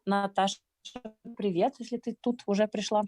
Наташа, привет, если ты тут уже пришла.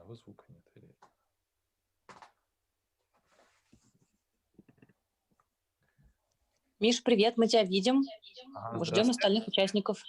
одного звука нет. Миш, привет, мы тебя видим. Ага, Ждем остальных участников.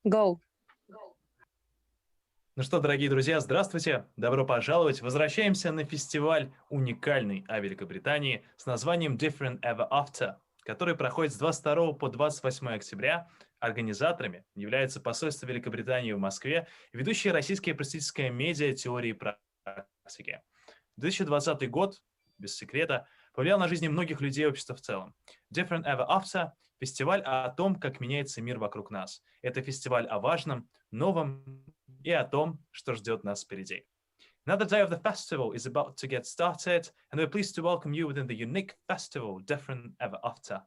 Go. Ну что, дорогие друзья, здравствуйте! Добро пожаловать! Возвращаемся на фестиваль уникальный о Великобритании с названием Different Ever After, который проходит с 22 по 28 октября. Организаторами являются посольство Великобритании в Москве и ведущие российские просветительское медиа теории и практики. 2020 год, без секрета, повлиял на жизни многих людей и общества в целом. Different Ever After – фестиваль о том, как меняется мир вокруг нас. Это фестиваль о важном, новом и о том, что ждет нас впереди. Another day of the festival is about to get started, and we're pleased to welcome you within the unique festival, Different Ever After.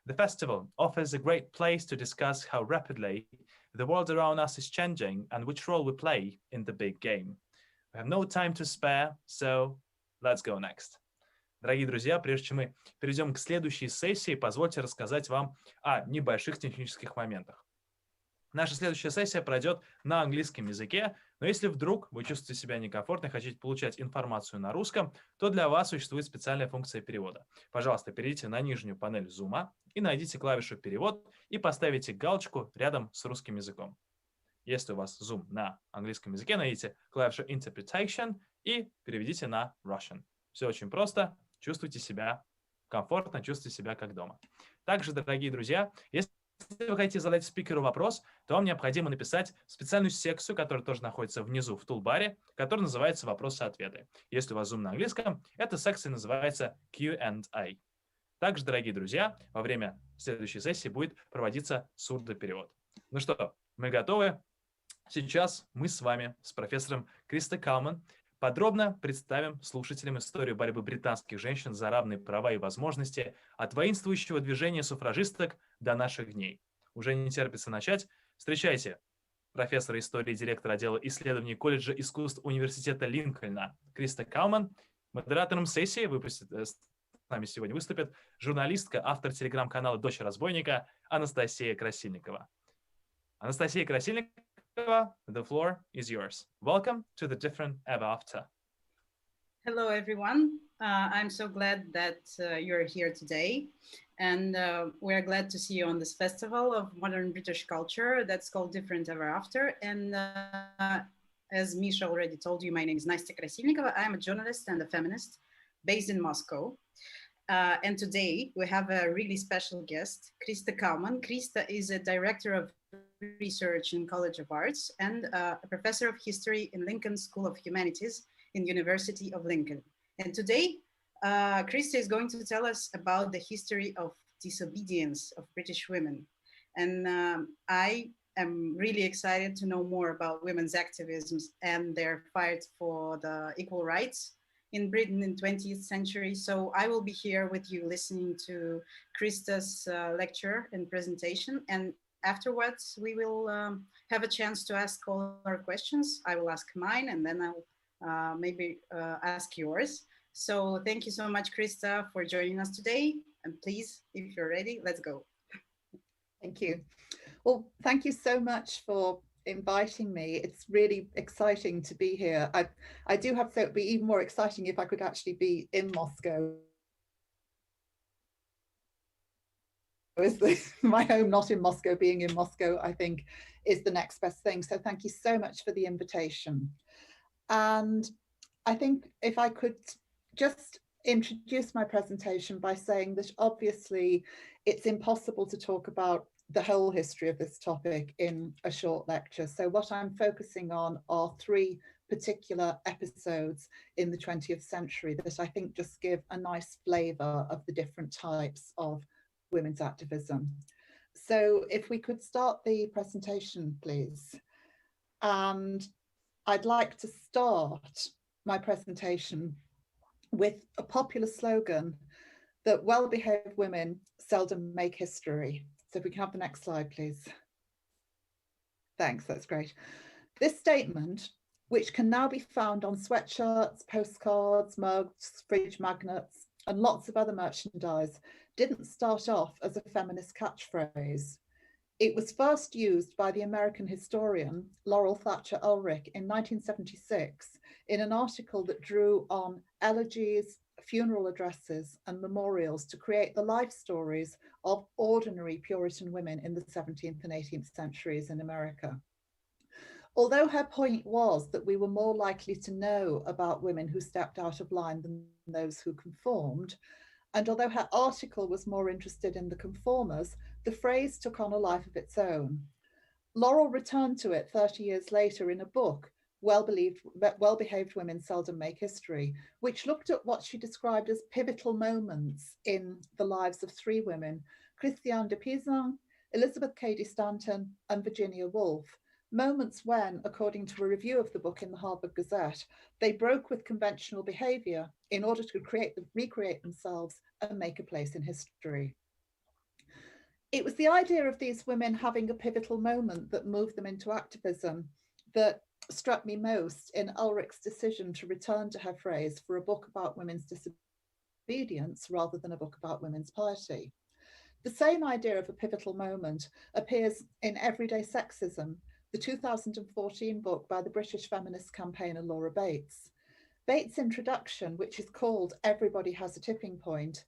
The festival offers a great place to discuss how rapidly the world around us is changing and which role we play in the big game. We have no time to spare, so let's go next. Дорогие друзья, прежде чем мы перейдем к следующей сессии, позвольте рассказать вам о небольших технических моментах. Наша следующая сессия пройдет на английском языке, но если вдруг вы чувствуете себя некомфортно и хотите получать информацию на русском, то для вас существует специальная функция перевода. Пожалуйста, перейдите на нижнюю панель Zoom и найдите клавишу «Перевод» и поставите галочку рядом с русским языком. Если у вас Zoom на английском языке, найдите клавишу Interpretation и переведите на Russian. Все очень просто. Чувствуйте себя комфортно, чувствуйте себя как дома. Также, дорогие друзья, если вы хотите задать спикеру вопрос, то вам необходимо написать специальную секцию, которая тоже находится внизу в тулбаре, которая называется «Вопросы-ответы». Если у вас Zoom на английском, эта секция называется Q&A. Также, дорогие друзья, во время следующей сессии будет проводиться сурдоперевод. Ну что, мы готовы? Сейчас мы с вами, с профессором Кристой Кауман, подробно представим слушателям историю борьбы британских женщин за равные права и возможности от воинствующего движения суфражисток до наших дней. Уже не терпится начать. Встречайте профессора истории, директора отдела исследований колледжа искусств университета Линкольна Кристой Кауман. Модератором сессии с нами сегодня выступит журналистка, автор телеграм-канала «Дочь разбойника» Анастасия Красильникова. Анастасия Красильникова, the floor is yours. Welcome to the Different Ever After. Hello, everyone. I'm so glad that you're here today. And we're glad to see you on this festival of modern British culture that's called Different Ever After. And as Misha already told you, my name is Nastya Krasilnikova. I'm a journalist and a feminist based in Moscow. And today we have a really special guest, Kристой Кауман. Krista is a director of research in College of Arts and a professor of history in Lincoln School of Humanities in University of Lincoln. And today, Kриста is going to tell us about the history of disobedience of British women. And I am really excited to know more about women's activisms and their fight for the equal rights in Britain in the 20th century. So I will be here with you listening to Krista's lecture and presentation. And afterwards, we will have a chance to ask all our questions. I will ask mine, and then I'll maybe ask yours. So thank you so much, Krista, for joining us today. And please, if you're ready, let's go. Thank you. Well, thank you so much for inviting me. It's really exciting to be here. I do have to say it would be even more exciting if I could actually be in Moscow. My home not in Moscow, being in Moscow, I think, is the next best thing. So thank you so much for the invitation. And I think if I could just introduce my presentation by saying that obviously it's impossible to talk about the whole history of this topic in a short lecture. So what I'm focusing on are three particular episodes in the 20th century that I think just give a nice flavor of the different types of women's activism. So if we could start the presentation, please. And I'd like to start my presentation with a popular slogan that well-behaved women seldom make history. So if we can have the next slide, please. Thanks, that's great. This statement, which can now be found on sweatshirts, postcards, mugs, fridge magnets, and lots of other merchandise, didn't start off as a feminist catchphrase. It was first used by the American historian Laurel Thatcher Ulrich in 1976 in an article that drew on elegies, funeral addresses and memorials to create the life stories of ordinary Puritan women in the 17th and 18th centuries in America. Although her point was that we were more likely to know about women who stepped out of line than those who conformed, and although her article was more interested in the conformers, the phrase took on a life of its own. Laurel returned to it 30 years later in a book, Well-Behaved Women Seldom Make History, which looked at what she described as pivotal moments in the lives of three women, Christiane de Pizan, Elizabeth Cady Stanton, and Virginia Woolf. Moments when, according to a review of the book in the Harvard Gazette, they broke with conventional behavior in order to recreate themselves and make a place in history. It was the idea of these women having a pivotal moment that moved them into activism that struck me most in Ulrich's decision to return to her phrase for a book about women's disobedience rather than a book about women's piety. The same idea of a pivotal moment appears in Everyday Sexism, the 2014 book by the British feminist campaigner Laura Bates. Bates' introduction, which is called Everybody Has a Tipping Point,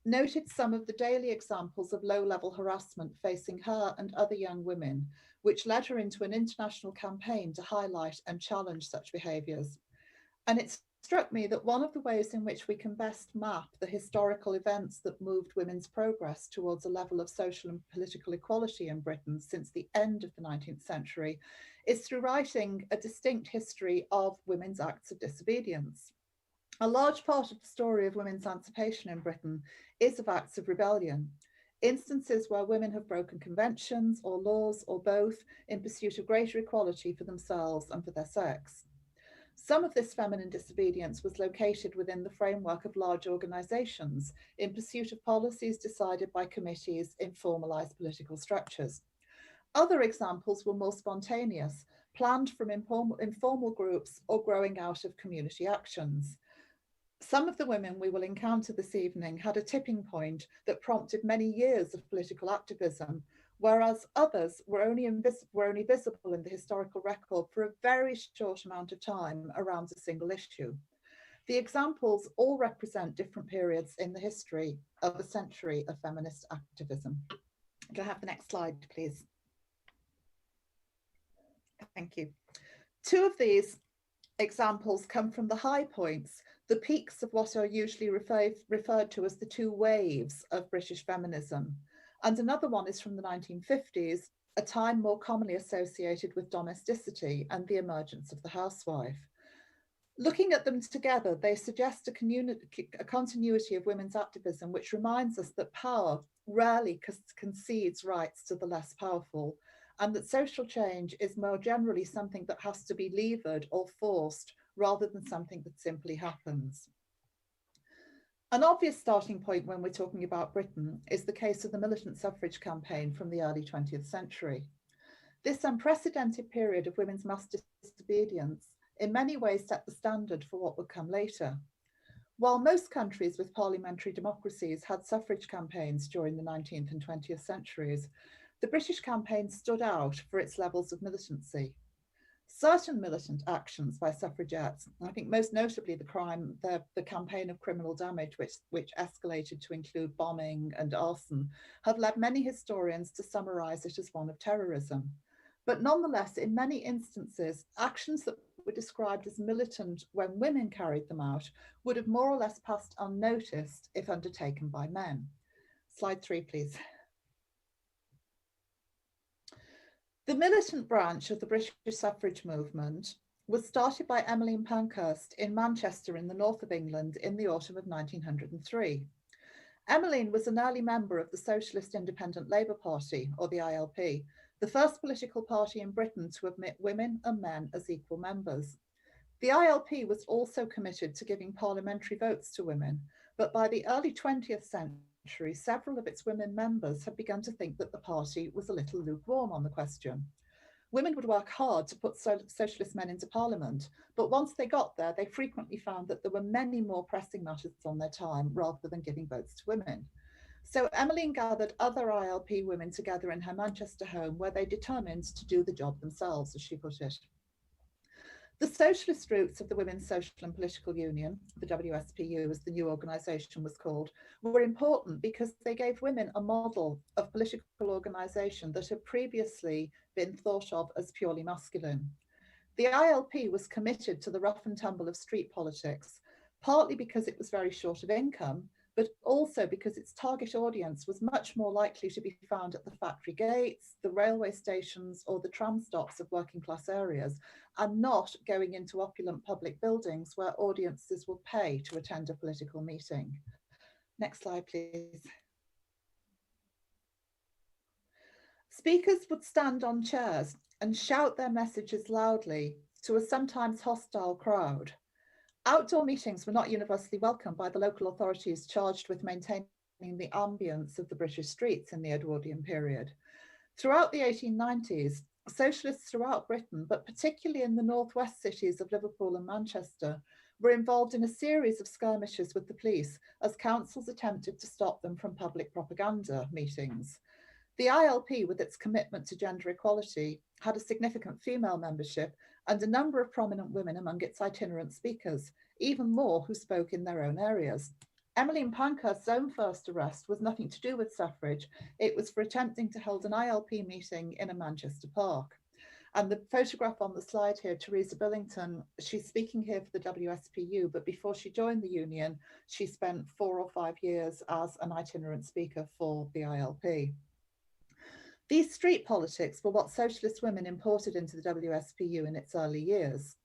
noted some of the daily examples of low-level harassment facing her and other young women, which led her into an international campaign to highlight and challenge such behaviours. And it struck me that one of the ways in which we can best map the historical events that moved women's progress towards a level of social and political equality in Britain since the end of the 19th century is through writing a distinct history of women's acts of disobedience. A large part of the story of women's emancipation in Britain is of acts of rebellion, instances where women have broken conventions or laws or both in pursuit of greater equality for themselves and for their sex. Some of this feminine disobedience was located within the framework of large organisations in pursuit of policies decided by committees in formalised political structures. Other examples were more spontaneous, planned from informal groups or growing out of community actions. Some of the women we will encounter this evening had a tipping point that prompted many years of political activism, whereas others were only visible in the historical record for a very short amount of time around a single issue. The examples all represent different periods in the history of a century of feminist activism. Can I have the next slide, please? Thank you. Two of these examples come from the high points, the peaks of what are usually referred to as the two waves of British feminism. And another one is from the 1950s, a time more commonly associated with domesticity and the emergence of the housewife. Looking at them together, they suggest a continuity of women's activism, which reminds us that power rarely concedes rights to the less powerful, and that social change is more generally something that has to be levered or forced rather than something that simply happens. An obvious starting point when we're talking about Britain is the case of the militant suffrage campaign from the early 20th century. This unprecedented period of women's mass disobedience in many ways set the standard for what would come later. While most countries with parliamentary democracies had suffrage campaigns during the 19th and 20th centuries, the British campaign stood out for its levels of militancy. Certain militant actions by suffragettes, I think most notably the campaign of criminal damage, which escalated to include bombing and arson, have led many historians to summarise it as one of terrorism. But nonetheless, in many instances, actions that were described as militant when women carried them out would have more or less passed unnoticed if undertaken by men. Slide 3, please. The militant branch of the British suffrage movement was started by Emmeline Pankhurst in Manchester in the north of England in the autumn of 1903. Emmeline was an early member of the Socialist Independent Labour Party, or the ILP, the first political party in Britain to admit women and men as equal members. The ILP was also committed to giving parliamentary votes to women, but by the early 20th century, several of its women members had begun to think that the party was a little lukewarm on the question. Women would work hard to put socialist men into parliament, but once they got there, they frequently found that there were many more pressing matters on their time rather than giving votes to women. So Emmeline gathered other ILP women together in her Manchester home, where they determined to do the job themselves, as she put it. The socialist roots of the Women's Social and Political Union, the WSPU as the new organisation was called, were important because they gave women a model of political organisation that had previously been thought of as purely masculine. The ILP was committed to the rough and tumble of street politics, partly because it was very short of income, but also because its target audience was much more likely to be found at the factory gates, the railway stations, or the tram stops of working class areas, and not going into opulent public buildings where audiences will pay to attend a political meeting. Next slide, please. Speakers would stand on chairs and shout their messages loudly to a sometimes hostile crowd. Outdoor meetings were not universally welcomed by the local authorities charged with maintaining the ambience of the British streets in the Edwardian period. Throughout the 1890s, socialists throughout Britain, but particularly in the northwest cities of Liverpool and Manchester, were involved in a series of skirmishes with the police as councils attempted to stop them from public propaganda meetings. The ILP, with its commitment to gender equality, had a significant female membership and a number of prominent women among its itinerant speakers, even more who spoke in their own areas. Emmeline Pankhurst's own first arrest was nothing to do with suffrage. It was for attempting to hold an ILP meeting in a Manchester park. And the photograph on the slide here, Teresa Billington, she's speaking here for the WSPU, but before she joined the union, she spent 4 or 5 years as an itinerant speaker for the ILP. These street politics were what socialist women imported into the WSPU in its early years.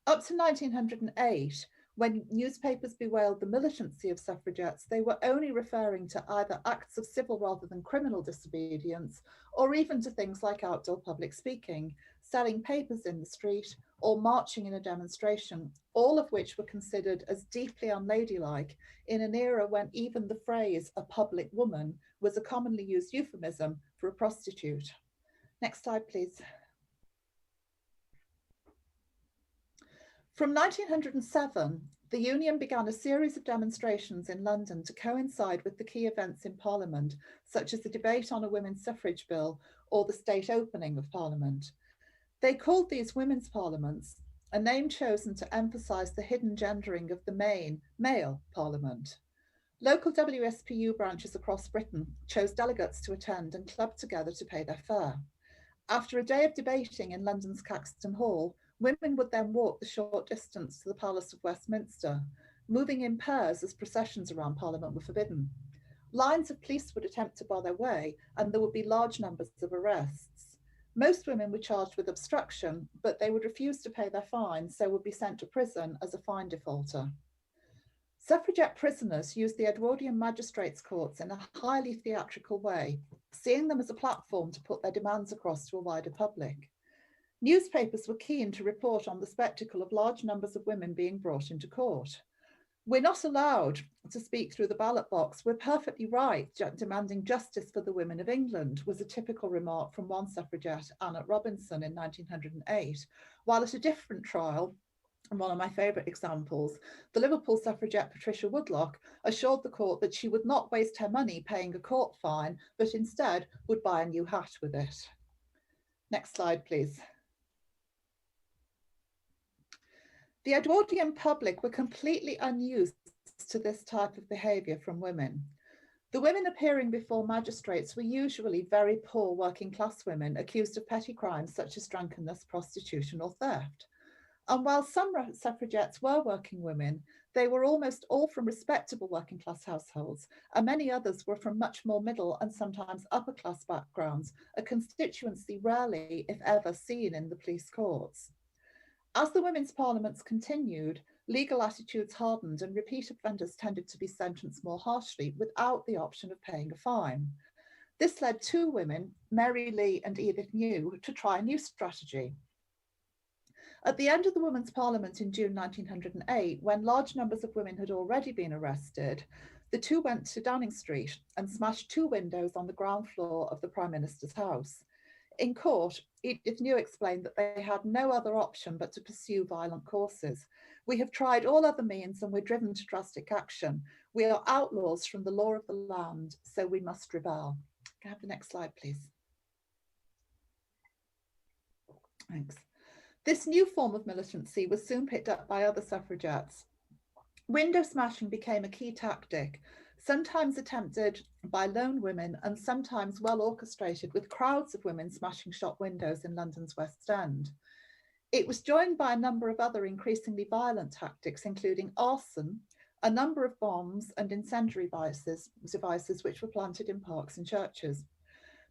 Up to 1908, when newspapers bewailed the militancy of suffragettes, they were only referring to either acts of civil rather than criminal disobedience, or even to things like outdoor public speaking, selling papers in the street, or marching in a demonstration, all of which were considered as deeply unladylike in an era when even the phrase "a public woman" was a commonly used euphemism for a prostitute. Next slide, please. From 1907, the Union began a series of demonstrations in London to coincide with the key events in Parliament, such as the debate on a women's suffrage bill or the state opening of Parliament. They called these women's parliaments, a name chosen to emphasise the hidden gendering of the main male parliament. Local WSPU branches across Britain chose delegates to attend and clubbed together to pay their fare. After a day of debating in London's Caxton Hall, women would then walk the short distance to the Palace of Westminster, moving in pairs as processions around Parliament were forbidden. Lines of police would attempt to bar their way, and there would be large numbers of arrests. Most women were charged with obstruction, but they would refuse to pay their fines, so would be sent to prison as a fine defaulter. Suffragette prisoners used the Edwardian magistrates' courts in a highly theatrical way, seeing them as a platform to put their demands across to a wider public. Newspapers were keen to report on the spectacle of large numbers of women being brought into court. "We're not allowed to speak through the ballot box. We're perfectly right, demanding justice for the women of England," was a typical remark from one suffragette, Anna Robinson, in 1908, while at a different trial, and one of my favourite examples, the Liverpool suffragette Patricia Woodlock assured the court that she would not waste her money paying a court fine, but instead would buy a new hat with it. Next slide, please. The Edwardian public were completely unused to this type of behaviour from women. The women appearing before magistrates were usually very poor working class women accused of petty crimes such as drunkenness, prostitution or theft. And while some suffragettes were working women, they were almost all from respectable working class households, and many others were from much more middle and sometimes upper class backgrounds, a constituency rarely, if ever, seen in the police courts. As the women's parliaments continued, legal attitudes hardened and repeat offenders tended to be sentenced more harshly without the option of paying a fine. This led two women, Mary Lee and Edith New, to try a new strategy. At the end of the Women's Parliament in June 1908, when large numbers of women had already been arrested, the two went to Downing Street and smashed two windows on the ground floor of the Prime Minister's house. In court, Edith New explained that they had no other option but to pursue violent courses. "We have tried all other means and we're driven to drastic action. We are outlaws from the law of the land, so we must rebel." Can I have the next slide, please? Thanks. This new form of militancy was soon picked up by other suffragettes. Window smashing became a key tactic, sometimes attempted by lone women and sometimes well orchestrated with crowds of women smashing shop windows in London's West End. It was joined by a number of other increasingly violent tactics, including arson, a number of bombs and incendiary devices which were planted in parks and churches.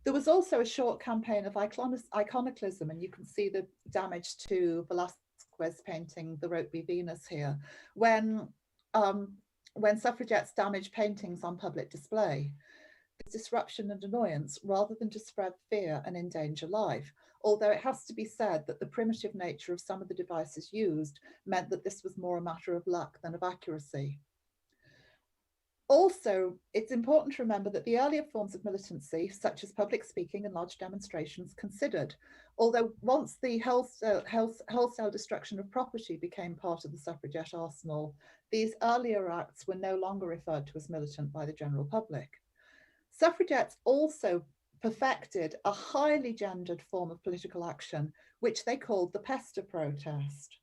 There was also a short campaign of iconoclasm, and you can see the damage to Velázquez painting The Rope Be Venus here, when suffragettes damaged paintings on public display. Disruption and annoyance rather than to spread fear and endanger life, although it has to be said that the primitive nature of some of the devices used meant that this was more a matter of luck than of accuracy. Also, it's important to remember that the earlier forms of militancy, such as public speaking and large demonstrations, considered, although once the wholesale destruction of property became part of the suffragette arsenal, these earlier acts were no longer referred to as militant by the general public. Suffragettes also perfected a highly gendered form of political action, which they called the pester protest.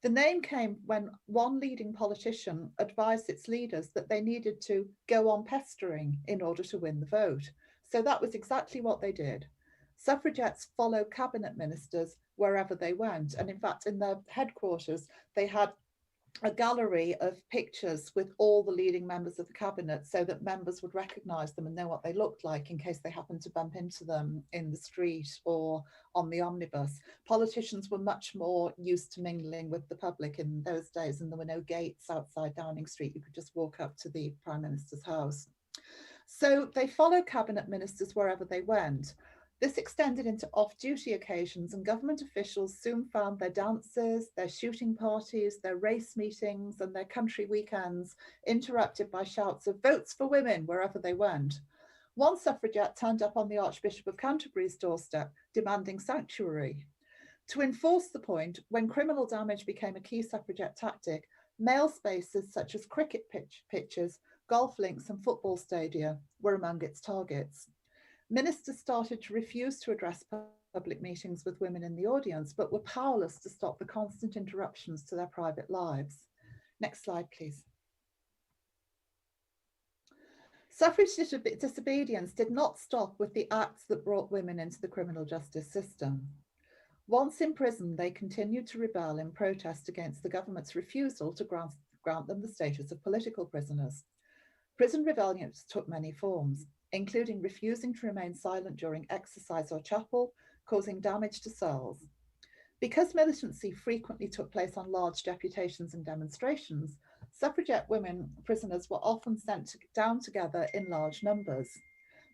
The name came when one leading politician advised its leaders that they needed to go on pestering in order to win the vote. So that was exactly what they did. Suffragettes followed cabinet ministers wherever they went. And in fact, in their headquarters, they had a gallery of pictures with all the leading members of the cabinet so that members would recognize them and know what they looked like in case they happened to bump into them in the street or on the omnibus. Politicians were much more used to mingling with the public in those days, and there were no gates outside Downing Street. You could just walk up to the Prime Minister's house. So they followed cabinet ministers wherever they went. This extended into off-duty occasions, and government officials soon found their dances, their shooting parties, their race meetings, and their country weekends interrupted by shouts of votes for women wherever they went. One suffragette turned up on the Archbishop of Canterbury's doorstep demanding sanctuary. To enforce the point, when criminal damage became a key suffragette tactic, male spaces such as cricket pitches, golf links, and football stadia were among its targets. Ministers started to refuse to address public meetings with women in the audience, but were powerless to stop the constant interruptions to their private lives. Next slide, please. Suffrage disobedience did not stop with the acts that brought women into the criminal justice system. Once in prison, they continued to rebel in protest against the government's refusal to grant them the status of political prisoners. Prison rebellions took many forms, including refusing to remain silent during exercise or chapel, causing damage to cells. Because militancy frequently took place on large deputations and demonstrations, suffragette women prisoners were often sent down together in large numbers.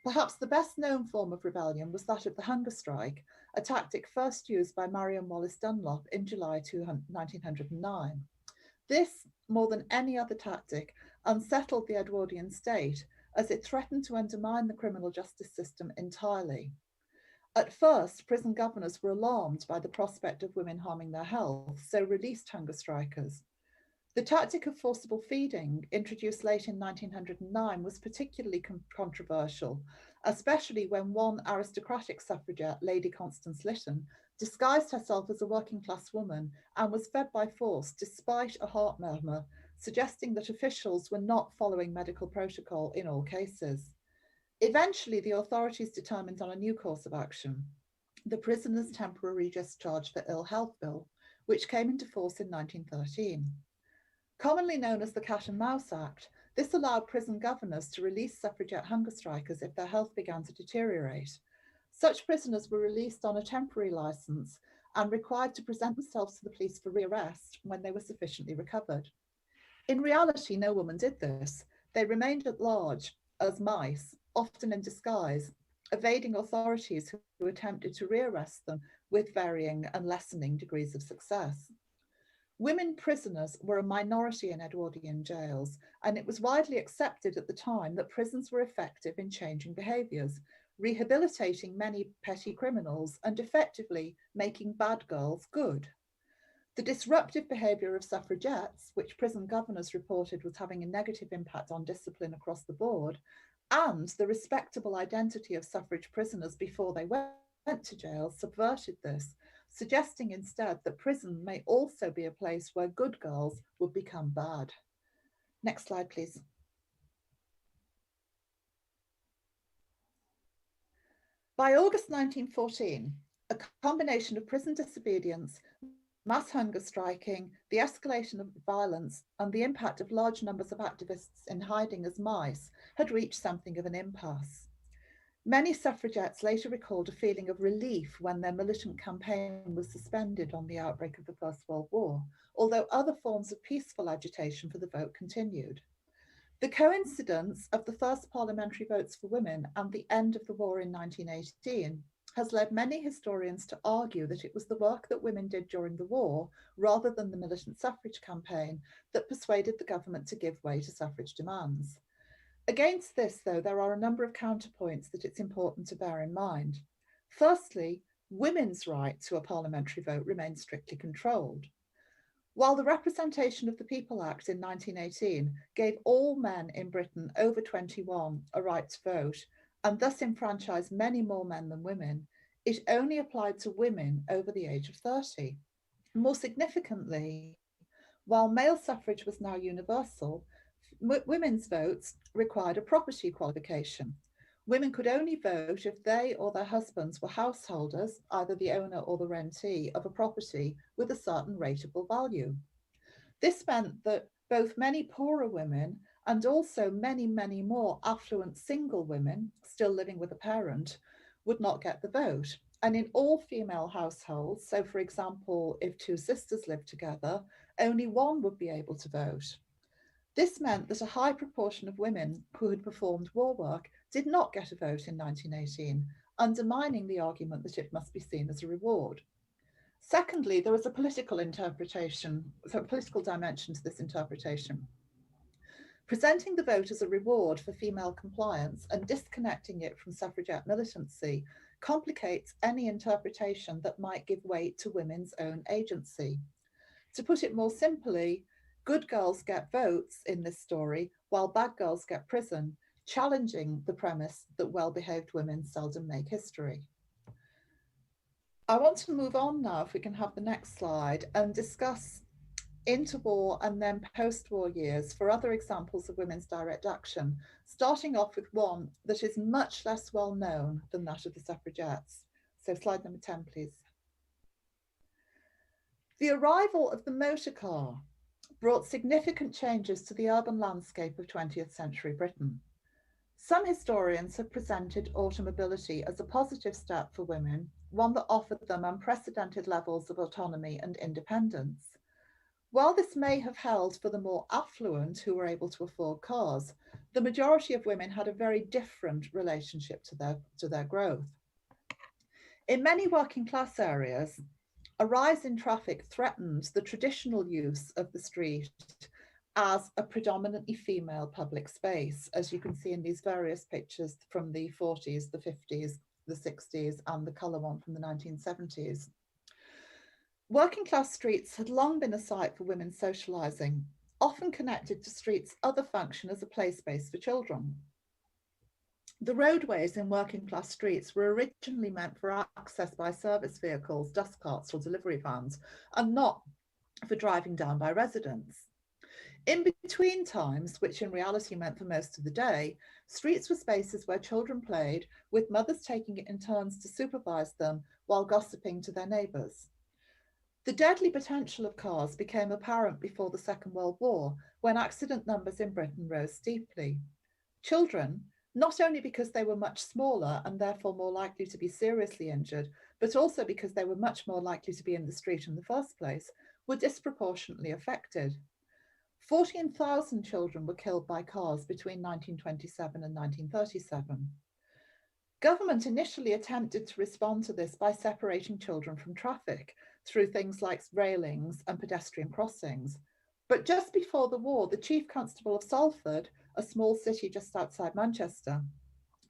Perhaps the best known form of rebellion was that of the hunger strike, a tactic first used by Marion Wallace Dunlop in July 1909. This, more than any other tactic, unsettled the Edwardian state, as it threatened to undermine the criminal justice system entirely. At first, prison governors were alarmed by the prospect of women harming their health, so released hunger strikers. The tactic of forcible feeding, introduced late in 1909, was particularly controversial, especially when one aristocratic suffragette, Lady Constance Lytton, disguised herself as a working-class woman and was fed by force despite a heart murmur, suggesting that officials were not following medical protocol in all cases. Eventually, the authorities determined on a new course of action, the Prisoners' Temporary Discharge for Ill Health Bill, which came into force in 1913. Commonly known as the Cat and Mouse Act, this allowed prison governors to release suffragette hunger strikers if their health began to deteriorate. Such prisoners were released on a temporary license and required to present themselves to the police for rearrest when they were sufficiently recovered. In reality, no woman did this. They remained at large as mice, often in disguise, evading authorities who attempted to rearrest them with varying and lessening degrees of success. Women prisoners were a minority in Edwardian jails, and it was widely accepted at the time that prisons were effective in changing behaviours, rehabilitating many petty criminals and effectively making bad girls good. The disruptive behaviour of suffragettes, which prison governors reported was having a negative impact on discipline across the board, and the respectable identity of suffrage prisoners before they went to jail subverted this, suggesting instead that prison may also be a place where good girls would become bad. Next slide, please. By August 1914, a combination of prison disobedience, mass hunger striking, the escalation of violence, and the impact of large numbers of activists in hiding as mice had reached something of an impasse. Many suffragettes later recalled a feeling of relief when their militant campaign was suspended on the outbreak of the First World War, although other forms of peaceful agitation for the vote continued. The coincidence of the first parliamentary votes for women and the end of the war in 1918 has led many historians to argue that it was the work that women did during the war, rather than the militant suffrage campaign, that persuaded the government to give way to suffrage demands. Against this, though, there are a number of counterpoints that it's important to bear in mind. Firstly, women's right to a parliamentary vote remains strictly controlled. While the Representation of the People Act in 1918 gave all men in Britain over 21 a right to vote, and thus enfranchised many more men than women, it only applied to women over the age of 30. More significantly, while male suffrage was now universal, women's votes required a property qualification. Women could only vote if they or their husbands were householders, either the owner or the rentee, of a property with a certain rateable value. This meant that both many poorer women and also many, many more affluent single women still living with a parent would not get the vote. And in all female households, so for example, if two sisters lived together, only one would be able to vote. This meant that a high proportion of women who had performed war work did not get a vote in 1918, undermining the argument that it must be seen as a reward. Secondly, there was a political dimension to this interpretation. Presenting the vote as a reward for female compliance and disconnecting it from suffragette militancy complicates any interpretation that might give weight to women's own agency. To put it more simply, good girls get votes in this story, while bad girls get prison, challenging the premise that well-behaved women seldom make history. I want to move on now, if we can have the next slide, and discuss interwar and then post-war years for other examples of women's direct action, starting off with one that is much less well known than that of the suffragettes. So slide number 10, please. The arrival of the motor car brought significant changes to the urban landscape of 20th century Britain. Some historians have presented automobility as a positive step for women, one that offered them unprecedented levels of autonomy and independence. While this may have held for the more affluent who were able to afford cars, the majority of women had a very different relationship to their growth. In many working class areas, a rise in traffic threatened the traditional use of the street as a predominantly female public space, as you can see in these various pictures from the 40s, the 50s, the 60s, and the colour one from the 1970s. Working class streets had long been a site for women socialising, often connected to streets' other function as a play space for children. The roadways in working class streets were originally meant for access by service vehicles, dust carts or delivery vans, and not for driving down by residents. In between times, which in reality meant for most of the day, streets were spaces where children played, with mothers taking it in turns to supervise them while gossiping to their neighbours. The deadly potential of cars became apparent before the Second World War, when accident numbers in Britain rose steeply. Children, not only because they were much smaller and therefore more likely to be seriously injured, but also because they were much more likely to be in the street in the first place, were disproportionately affected. 14,000 children were killed by cars between 1927 and 1937. Government initially attempted to respond to this by separating children from traffic through things like railings and pedestrian crossings. But just before the war, the Chief Constable of Salford, a small city just outside Manchester,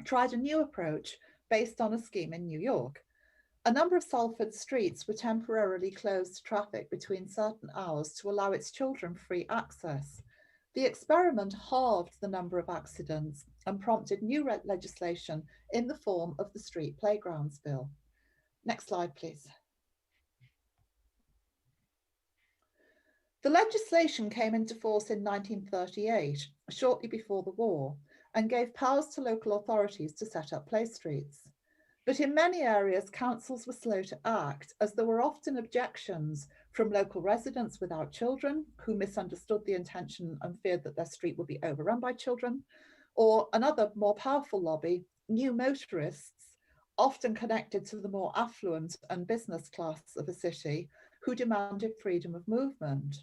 tried a new approach based on a scheme in New York. A number of Salford streets were temporarily closed to traffic between certain hours to allow its children free access. The experiment halved the number of accidents and prompted new legislation in the form of the Street Playgrounds Bill. Next slide, please. The legislation came into force in 1938, shortly before the war, and gave powers to local authorities to set up play streets. But in many areas, councils were slow to act, as there were often objections from local residents without children who misunderstood the intention and feared that their street would be overrun by children, or another more powerful lobby, new motorists, often connected to the more affluent and business class of a city, who demanded freedom of movement.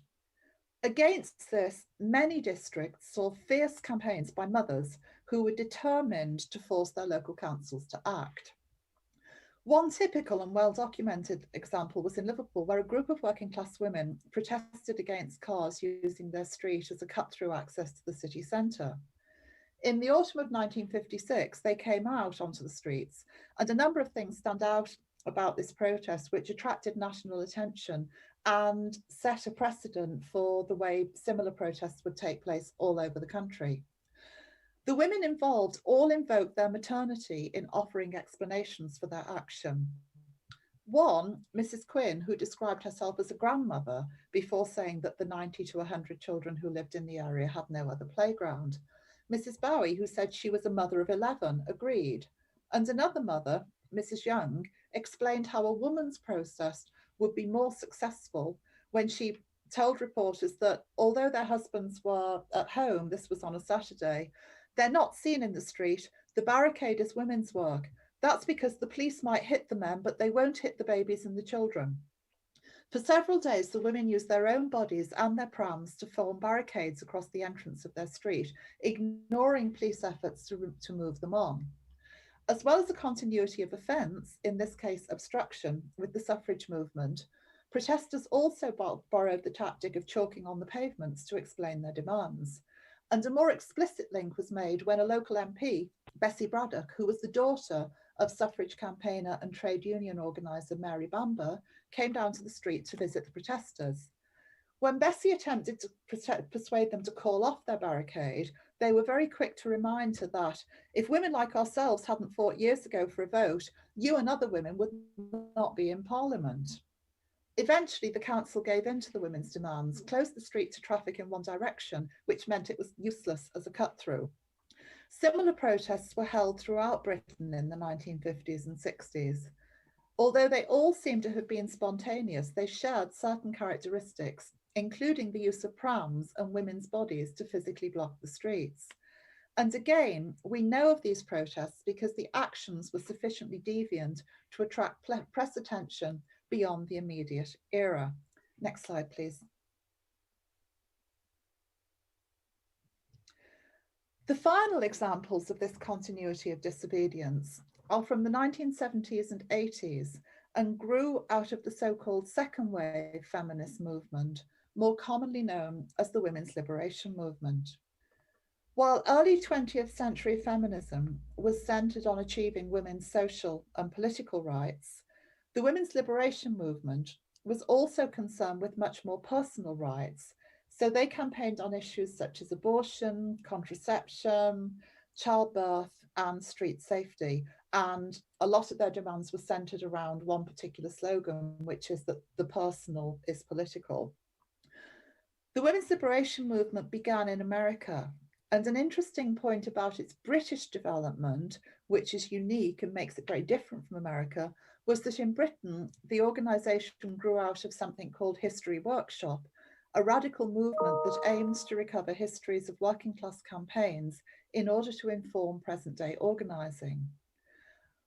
Against this, many districts saw fierce campaigns by mothers who were determined to force their local councils to act. One typical and well-documented example was in Liverpool, where a group of working-class women protested against cars using their street as a cut-through access to the city centre. In the autumn of 1956, they came out onto the streets, and a number of things stand out about this protest, which attracted national attention and set a precedent for the way similar protests would take place all over the country. The women involved all invoked their maternity in offering explanations for their action. One, Mrs. Quinn, who described herself as a grandmother before saying that the 90 to 100 children who lived in the area had no other playground. Mrs. Bowie, who said she was a mother of 11, agreed. And another mother, Mrs. Young, explained how a woman's protest would be more successful when she told reporters that although their husbands were at home, this was on a Saturday, they're not seen in the street. The barricade is women's work. That's because the police might hit the men, but they won't hit the babies and the children. For several days, the women used their own bodies and their prams to form barricades across the entrance of their street, ignoring police efforts to move them on. As well as the continuity of offence, in this case obstruction, with the suffrage movement, protesters also borrowed the tactic of chalking on the pavements to explain their demands. And a more explicit link was made when a local MP, Bessie Braddock, who was the daughter of suffrage campaigner and trade union organiser Mary Bamber, came down to the street to visit the protesters. When Bessie attempted to persuade them to call off their barricade, they were very quick to remind her that if women like ourselves hadn't fought years ago for a vote, you and other women would not be in Parliament. Eventually, the council gave in to the women's demands, closed the street to traffic in one direction, which meant it was useless as a cut-through. Similar protests were held throughout Britain in the 1950s and 60s. Although they all seem to have been spontaneous, they shared certain characteristics, including the use of prams and women's bodies to physically block the streets. And again, we know of these protests because the actions were sufficiently deviant to attract press attention beyond the immediate era. Next slide, please. The final examples of this continuity of disobedience are from the 1970s and 80s and grew out of the so-called second wave feminist movement, more commonly known as the women's liberation movement. While early 20th century feminism was centered on achieving women's social and political rights, the women's liberation movement was also concerned with much more personal rights. So they campaigned on issues such as abortion, contraception, childbirth, and street safety. And a lot of their demands were centered around one particular slogan, which is that the personal is political. The women's liberation movement began in America. And an interesting point about its British development, which is unique and makes it very different from America, was that in Britain, the organisation grew out of something called History Workshop, a radical movement that aims to recover histories of working class campaigns in order to inform present day organising.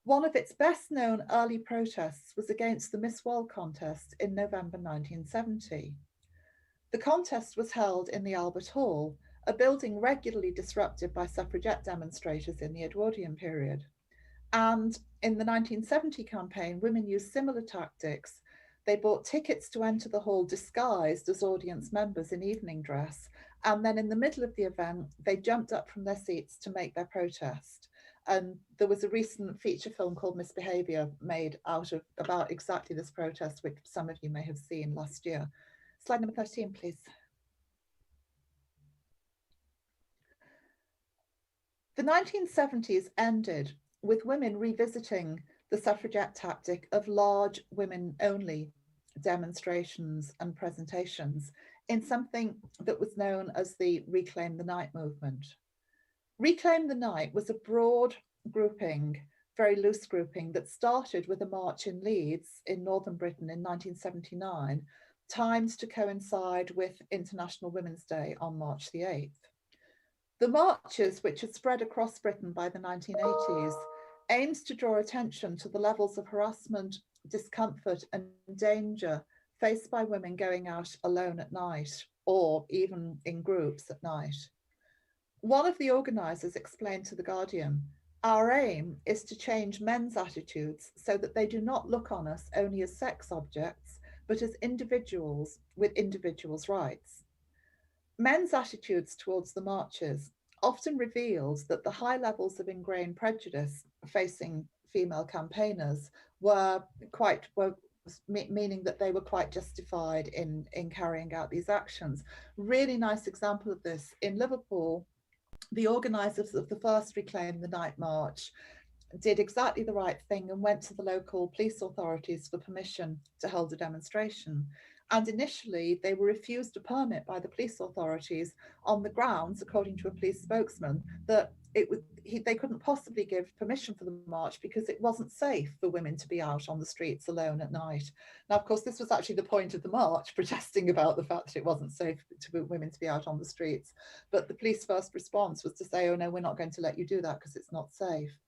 One of its best known early protests was against the Miss World contest in November 1970. The contest was held in the Albert Hall, a building regularly disrupted by suffragette demonstrators in the Edwardian period. And in the 1970 campaign, women used similar tactics. They bought tickets to enter the hall disguised as audience members in evening dress. And then in the middle of the event, they jumped up from their seats to make their protest. And there was a recent feature film called Misbehaviour made about exactly this protest, which some of you may have seen last year. Slide number 13, please. The 1970s ended with women revisiting the suffragette tactic of large women-only demonstrations and presentations in something that was known as the Reclaim the Night movement. Reclaim the Night was a broad grouping, very loose grouping, that started with a march in Leeds in northern Britain in 1979, timed to coincide with International Women's Day on March the 8th. The marches, which had spread across Britain by the 1980s, aims to draw attention to the levels of harassment, discomfort and danger faced by women going out alone at night or even in groups at night. One of the organisers explained to The Guardian, "Our aim is to change men's attitudes so that they do not look on us only as sex objects, but as individuals with individuals' rights." Men's attitudes towards the marches often revealed that the high levels of ingrained prejudice facing female campaigners meaning that they were quite justified in carrying out these actions. Really nice example of this in Liverpool. The organisers of the first Reclaim the Night march did exactly the right thing and went to the local police authorities for permission to hold a demonstration. And initially they were refused a permit by the police authorities on the grounds, according to a police spokesman, that they couldn't possibly give permission for the march because it wasn't safe for women to be out on the streets alone at night. Now, of course, this was actually the point of the march, protesting about the fact that it wasn't safe for women to be out on the streets. But the police first response was to say, "Oh no, we're not going to let you do that because it's not safe."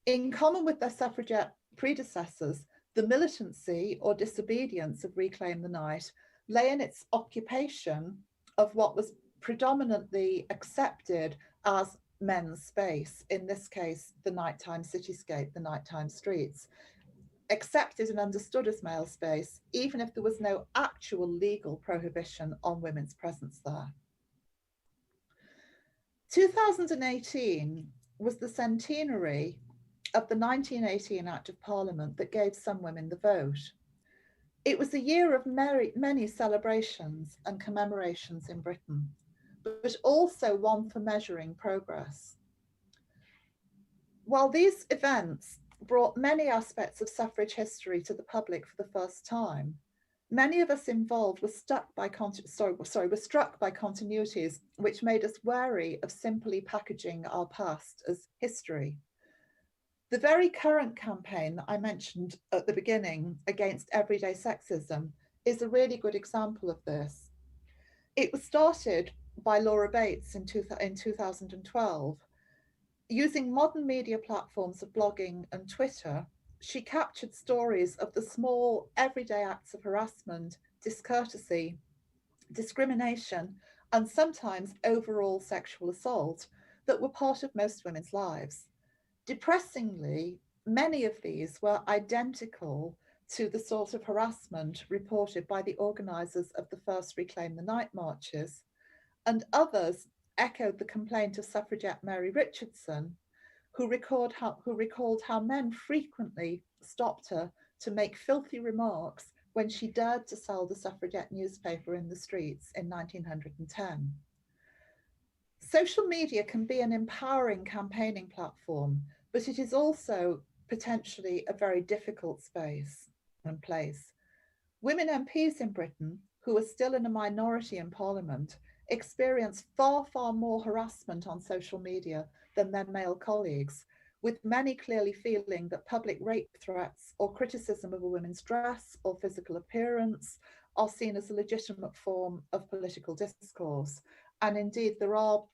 In common with their suffragette predecessors, the militancy or disobedience of Reclaim the Night lay in its occupation of what was predominantly accepted as men's space, in this case, the nighttime cityscape, the nighttime streets, accepted and understood as male space, even if there was no actual legal prohibition on women's presence there. 2018 was the centenary of the 1918 Act of Parliament that gave some women the vote. It was a year of many celebrations and commemorations in Britain, but also one for measuring progress. While these events brought many aspects of suffrage history to the public for the first time, many of us involved were struck by continuities which made us wary of simply packaging our past as history. The very current campaign that I mentioned at the beginning against everyday sexism is a really good example of this. It was started by Laura Bates in 2012. Using modern media platforms of blogging and Twitter, she captured stories of the small everyday acts of harassment, discourtesy, discrimination, and sometimes overall sexual assault that were part of most women's lives. Depressingly, many of these were identical to the sort of harassment reported by the organisers of the first Reclaim the Night marches, and others echoed the complaint of suffragette Mary Richardson, who recalled how men frequently stopped her to make filthy remarks when she dared to sell the suffragette newspaper in the streets in 1910. Social media can be an empowering campaigning platform, but it is also potentially a very difficult space and place. Women MPs in Britain, who are still in a minority in Parliament, experience far, far more harassment on social media than their male colleagues, with many clearly feeling that public rape threats or criticism of a woman's dress or physical appearance are seen as a legitimate form of political discourse. And indeed, there are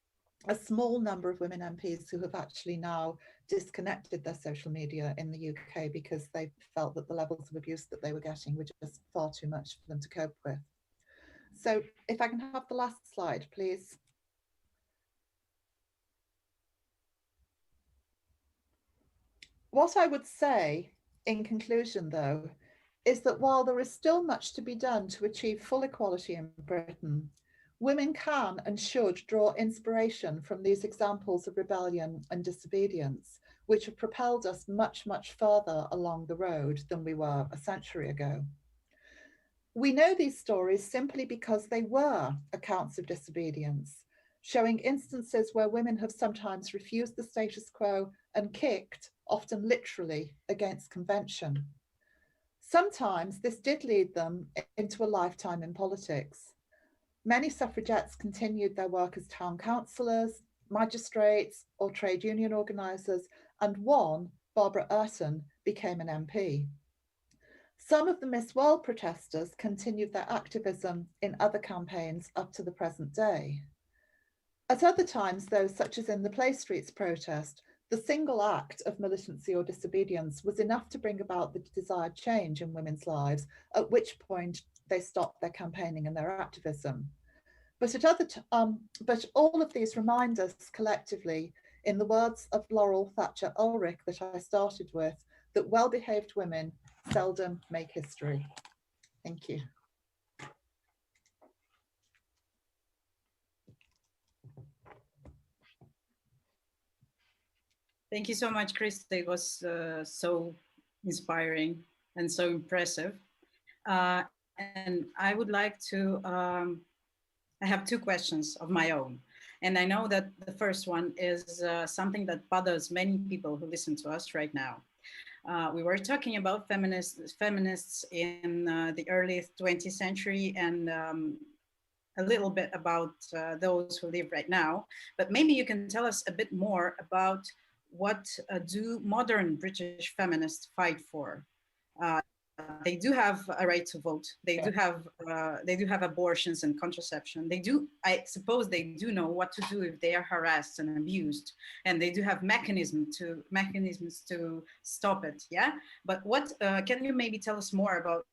a small number of women MPs who have actually now disconnected their social media in the UK because they felt that the levels of abuse that they were getting were just far too much for them to cope with. So if I can have the last slide, please. What I would say in conclusion, though, is that while there is still much to be done to achieve full equality in Britain, women can and should draw inspiration from these examples of rebellion and disobedience, which have propelled us much, much further along the road than we were a century ago. We know these stories simply because they were accounts of disobedience, showing instances where women have sometimes refused the status quo and kicked, often literally, against convention. Sometimes this did lead them into a lifetime in politics. Many suffragettes continued their work as town councillors, magistrates, or trade union organisers, and one, Barbara Urton, became an MP. Some of the Miss World protesters continued their activism in other campaigns up to the present day. At other times, though, such as in the Play Streets protest, the single act of militancy or disobedience was enough to bring about the desired change in women's lives, at which point they stopped their campaigning and their activism. But all of these remind us collectively, in the words of Laurel Thatcher Ulrich that I started with, that well-behaved women seldom make history. Thank you. Thank you so much, Kристой. It was so inspiring and so impressive. And I would like to, I have two questions of my own. And I know that the first one is something that bothers many people who listen to us right now. We were talking about feminists in the early 20th century and a little bit about those who live right now. But maybe you can tell us a bit more about what do modern British feminists fight for? They do have a right to vote. They do have abortions and contraception. They do, I suppose, they do know what to do if they are harassed and abused, and they do have mechanisms to stop it. Yeah, but what can you maybe tell us more about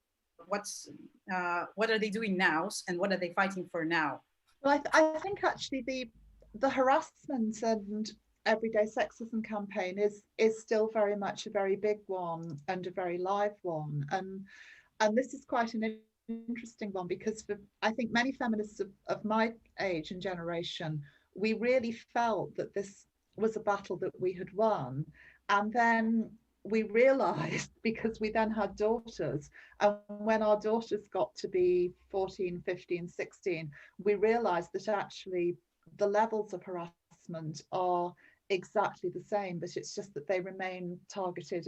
what are they doing now and what are they fighting for now? Well, I think actually the harassment and everyday sexism campaign is still very much a very big one and a very live one, and this is quite an interesting one because I think many feminists of my age and generation, we really felt that this was a battle that we had won, and then we realized, because we then had daughters, and when our daughters got to be 14, 15, 16, we realized that actually the levels of harassment are exactly the same, but it's just that they remain targeted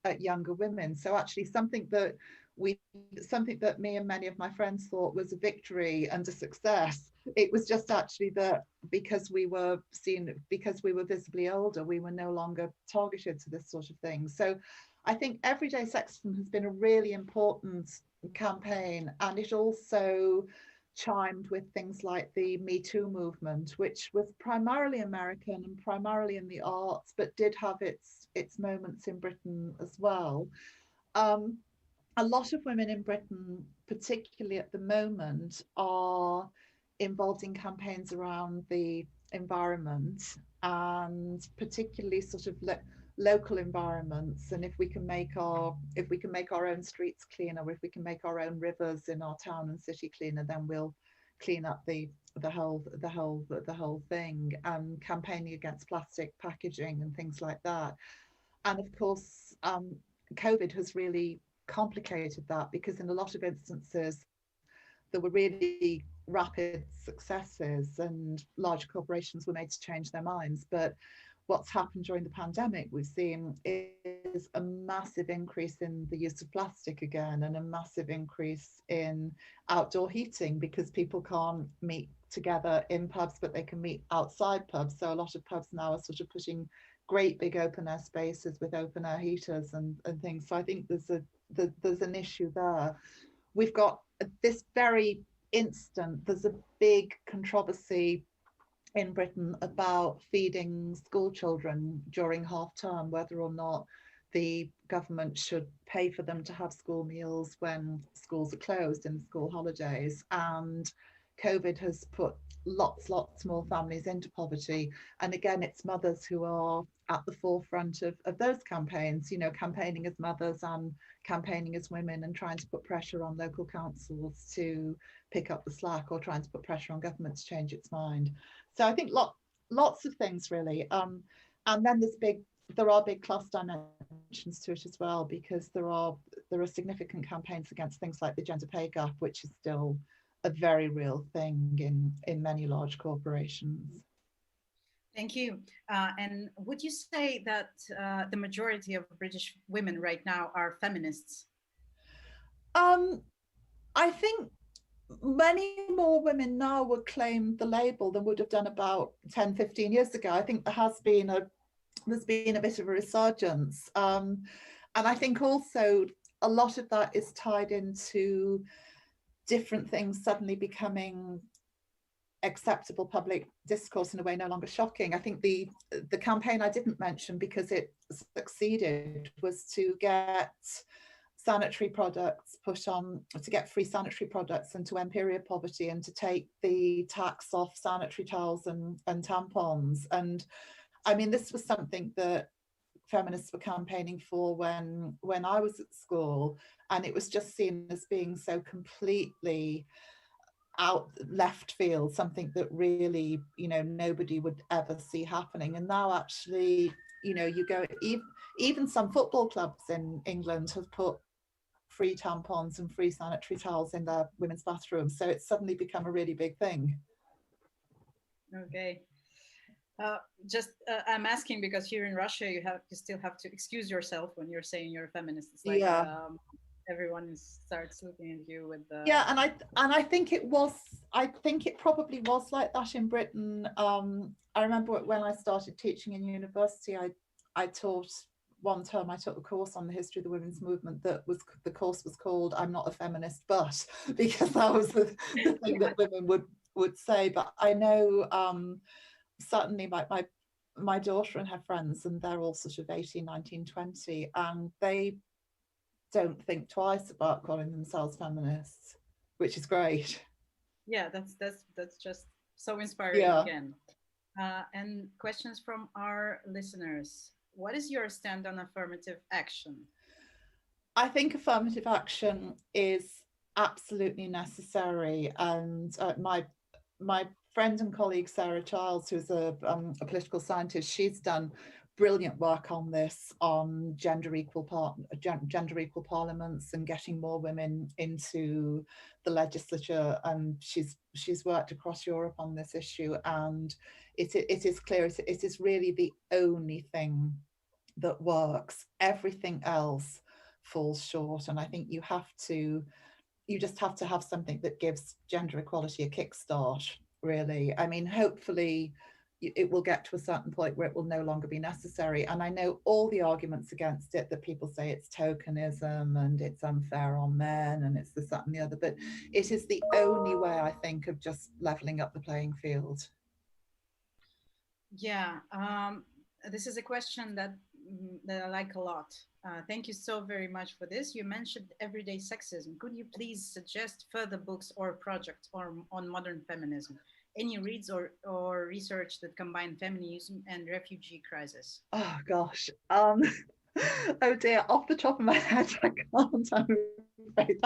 at younger women. So actually something that me and many of my friends thought was a victory and a success, it was just actually that because we were visibly older, we were no longer targeted to this sort of thing. So I think everyday sexism has been a really important campaign, and it also chimed with things like the Me Too movement, which was primarily American and primarily in the arts, but did have its moments in Britain as well. A lot of women in Britain, particularly at the moment, are involved in campaigns around the environment, and particularly sort of local environments. And if we can make our own streets cleaner, or if we can make our own rivers in our town and city cleaner, then we'll clean up the whole thing. And campaigning against plastic packaging and things like that. And of course, COVID has really complicated that, because in a lot of instances there were really rapid successes and large corporations were made to change their minds. But what's happened during the pandemic, we've seen, is a massive increase in the use of plastic again, and a massive increase in outdoor heating, because people can't meet together in pubs, but they can meet outside pubs. So a lot of pubs now are sort of putting great big open air spaces with open air heaters and things. So I think there's an issue there. We've got this very instant, there's a big controversy in Britain about feeding school children during half term, whether or not the government should pay for them to have school meals when schools are closed in the school holidays. And COVID has put lots more families into poverty. And again, it's mothers who are at the forefront of those campaigns, you know, campaigning as mothers and campaigning as women, and trying to put pressure on local councils to pick up the slack, or trying to put pressure on government to change its mind. So I think lots of things really. And then there are big class dimensions to it as well, because there are significant campaigns against things like the gender pay gap, which is still a very real thing in many large corporations. Thank you. And would you say that the majority of British women right now are feminists? I think many more women now would claim the label than would have done about 10, 15 years ago. I think there's been a bit of a resurgence. And I think also a lot of that is tied into different things suddenly becoming acceptable public discourse in a way no longer shocking. I think the campaign I didn't mention because it succeeded was to get sanitary products to get free sanitary products and to end period poverty and to take the tax off sanitary towels and tampons. And I mean, this was something that feminists were campaigning for when I was at school, and it was just seen as being so completely out left field, something that really, nobody would ever see happening. And now actually, you go, even some football clubs in England have put free tampons and free sanitary towels in their women's bathrooms. So it's suddenly become a really big thing. Okay. I'm asking because here in Russia, you still have to excuse yourself when you're saying you're a feminist. It's like, everyone starts looking at you with the... Yeah, and I think it probably was like that in Britain. I remember when I started teaching in university, I taught one term, I took a course on the history of the women's movement the course was called I'm Not a Feminist, but, because that was the thing that women would say. But I know certainly my daughter and her friends, and they're all sort of 18, 19, 20, and they don't think twice about calling themselves feminists, which is great. Yeah, that's just so inspiring. Again. And questions from our listeners. What is your stand on affirmative action? I think affirmative action is absolutely necessary, and my friend and colleague Sarah Childs, who's a political scientist, she's done brilliant work on this, on gender equal parliaments and getting more women into the legislature, and she's worked across Europe on this issue, and it is clear it is really the only thing that works. Everything else falls short, and I think you just have to have something that gives gender equality a kickstart, really. I mean, hopefully it will get to a certain point where it will no longer be necessary. And I know all the arguments against it, that people say it's tokenism and it's unfair on men and it's this, that and the other, but it is the only way, I think, of just leveling up the playing field. Yeah, this is a question that I like a lot. Thank you so very much for this. You mentioned everyday sexism. Could you please suggest further books or projects on modern feminism? Any reads or research that combine feminism and refugee crisis? Oh gosh, oh dear, off the top of my head, I can't. I'm afraid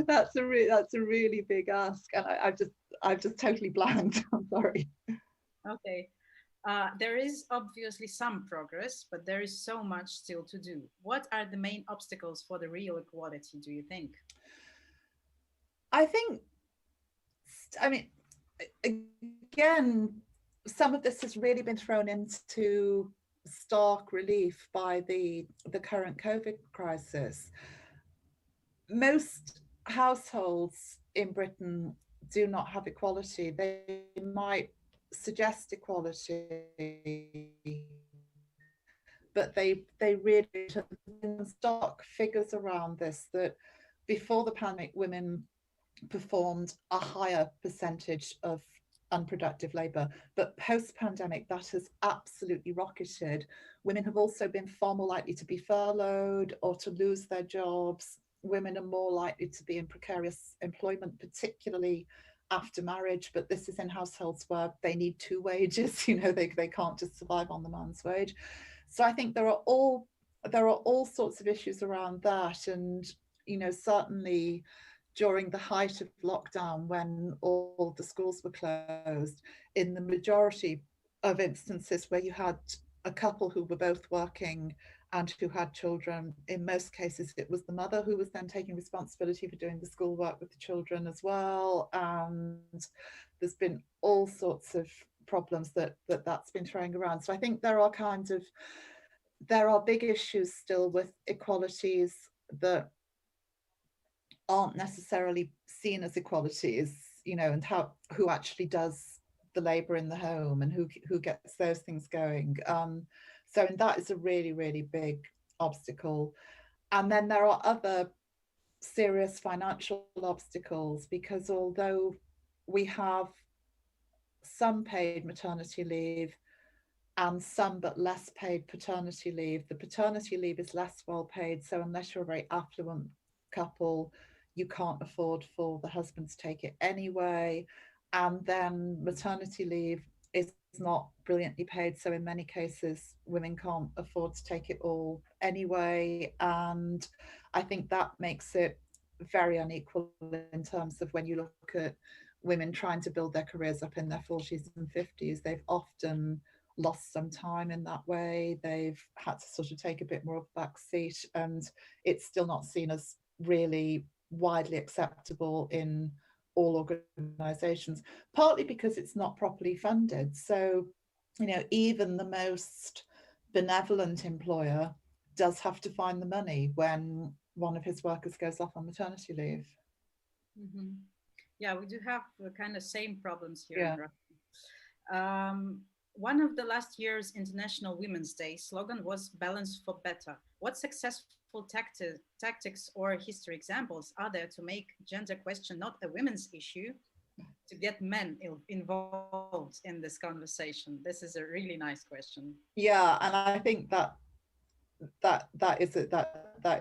that's a really big ask, and I've just totally blanked. I'm sorry. Okay. There is obviously some progress, but there is so much still to do. What are the main obstacles for the real equality, do you think? I mean, again, some of this has really been thrown into stark relief by the current COVID crisis. Most households in Britain do not have equality. They might suggest equality, but they really stock figures around this, that before the pandemic, women performed a higher percentage of unproductive labour, but post-pandemic that has absolutely rocketed. Women have also been far more likely to be furloughed or to lose their jobs. Women are more likely to be in precarious employment, particularly after marriage, but this is in households where they need two wages. They can't just survive on the man's wage. So I think there are all sorts of issues around that, and certainly during the height of lockdown, when all the schools were closed, in the majority of instances where you had a couple who were both working and who had children, in most cases it was the mother who was then taking responsibility for doing the schoolwork with the children as well. And there's been all sorts of problems that's been throwing around. So I think there are big issues still with equalities that aren't necessarily seen as equalities, you know, and who actually does the labor in the home and who gets those things going. So and that is a really, really big obstacle. And then there are other serious financial obstacles, because although we have some paid maternity leave and some but less paid paternity leave, the paternity leave is less well paid. So unless you're a very affluent couple, you can't afford for the husband to take it anyway. And then maternity leave is not brilliantly paid. So in many cases, women can't afford to take it all anyway. And I think that makes it very unequal in terms of when you look at women trying to build their careers up in their 40s and 50s, they've often lost some time in that way. They've had to sort of take a bit more of a back seat, and it's still not seen as really widely acceptable in all organizations, partly because it's not properly funded. So, you know, even the most benevolent employer does have to find the money when one of his workers goes off on maternity leave. Mm-hmm. Yeah, we do have the kind of same problems here. Yeah. One of the last year's International Women's Day slogan was "Balance for Better." What successful tactics or history examples are there to make gender question not a women's issue, to get men involved in this conversation? This is a really nice question. Yeah, and I think that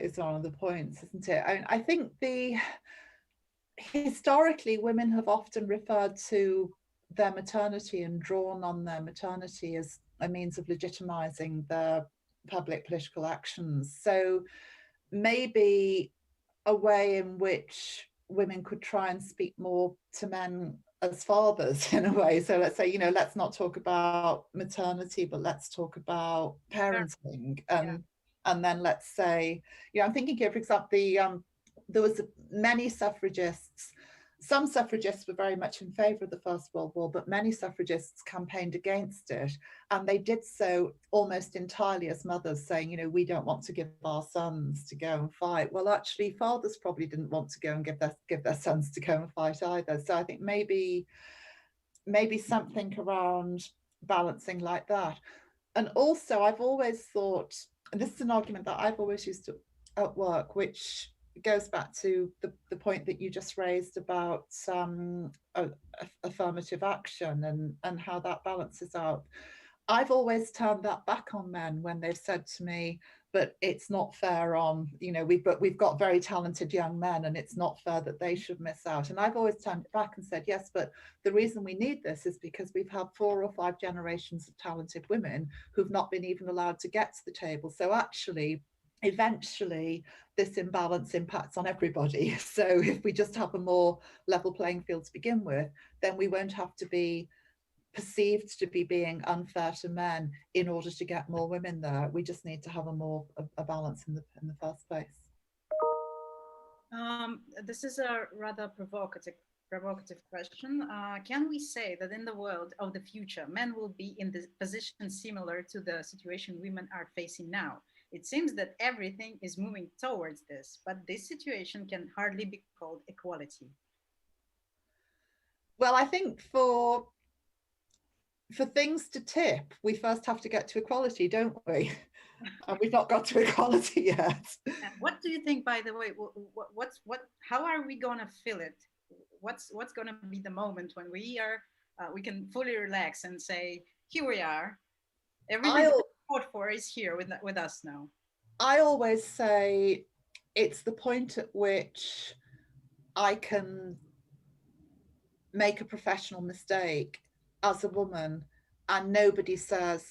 is one of the points, isn't it? I think historically women have often referred to their maternity and drawn on their maternity as a means of legitimizing their public political actions. So maybe a way in which women could try and speak more to men as fathers in a way. So let's say, you know, let's not talk about maternity, but let's talk about parenting. And then let's say, you know, I'm thinking here, for example, there was many suffragists. Some suffragists were very much in favour of the First World War, but many suffragists campaigned against it. And they did so almost entirely as mothers, saying, you know, we don't want to give our sons to go and fight. Well, actually, fathers probably didn't want to go and give their sons to go and fight either. So I think maybe something around balancing like that. And also, I've always thought, and this is an argument that I've always used at work, which goes back to the point that you just raised about affirmative action and how that balances out. I've always turned that back on men when they've said to me, but it's not fair on, you know, we've got very talented young men and it's not fair that they should miss out. And I've always turned it back and said, yes, but the reason we need this is because we've had 4 or 5 generations of talented women who've not been even allowed to get to the table. So actually, eventually this imbalance impacts on everybody. So if we just have a more level playing field to begin with, then we won't have to be perceived to be being unfair to men in order to get more women there. We just need to have a balance in the first place. This is a rather provocative question. Can we say that in the world of the future, men will be in the position similar to the situation women are facing now? It seems that everything is moving towards this, but this situation can hardly be called equality. Well, I think for things to tip, we first have to get to equality, don't we? And we've not got to equality yet. And what do you think, by the way, how are we going to feel it? What's going to be the moment when we can fully relax and say, here we are, everything fought for is here with us now? I always say it's the point at which I can make a professional mistake as a woman and nobody says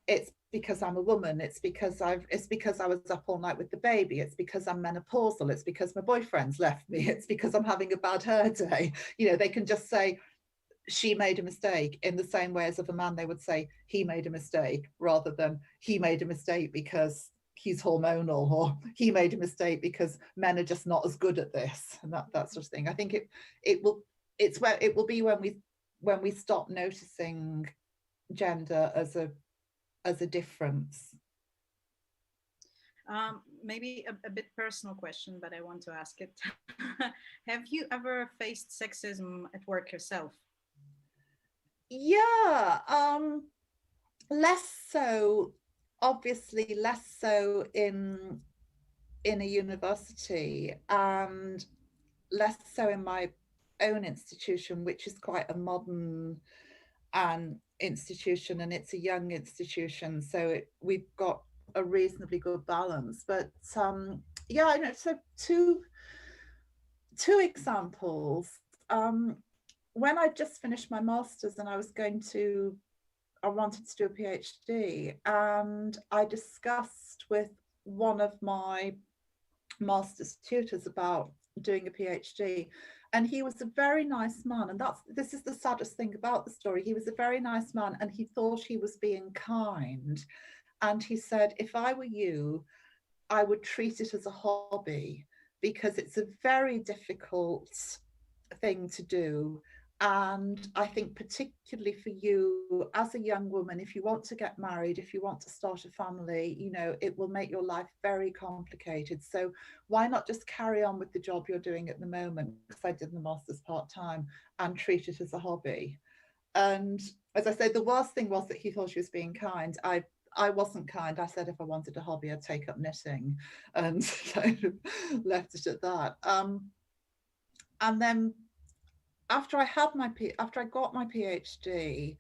it's because I'm a woman, it's because I was up all night with the baby, it's because I'm menopausal, it's because my boyfriend's left me, it's because I'm having a bad hair day. You know, they can just say she made a mistake, in the same way as if a man they would say he made a mistake, rather than he made a mistake because he's hormonal, or he made a mistake because men are just not as good at this, and that sort of thing. I think it will be when we stop noticing gender as a difference. maybe a bit personal question, but I want to ask it. Have you ever faced sexism at work yourself? Yeah, less so, obviously less so in a university, and less so in my own institution, which is quite a modern institution, and it's a young institution, so we've got a reasonably good balance. But yeah, I know. So two examples. When I just finished my master's and I wanted to do a PhD, and I discussed with one of my master's tutors about doing a PhD, and he was a very nice man, and this is the saddest thing about the story. He was a very nice man, and he thought he was being kind, and he said, if I were you, I would treat it as a hobby, because it's a very difficult thing to do. And I think particularly for you as a young woman, if you want to get married, if you want to start a family, you know, it will make your life very complicated. So why not just carry on with the job you're doing at the moment, because I did the master's part-time, and treat it as a hobby. And as I said, the worst thing was that he thought she was being kind. I wasn't kind. I said if I wanted a hobby, I'd take up knitting, and kind of left it at that. And then after I got my PhD,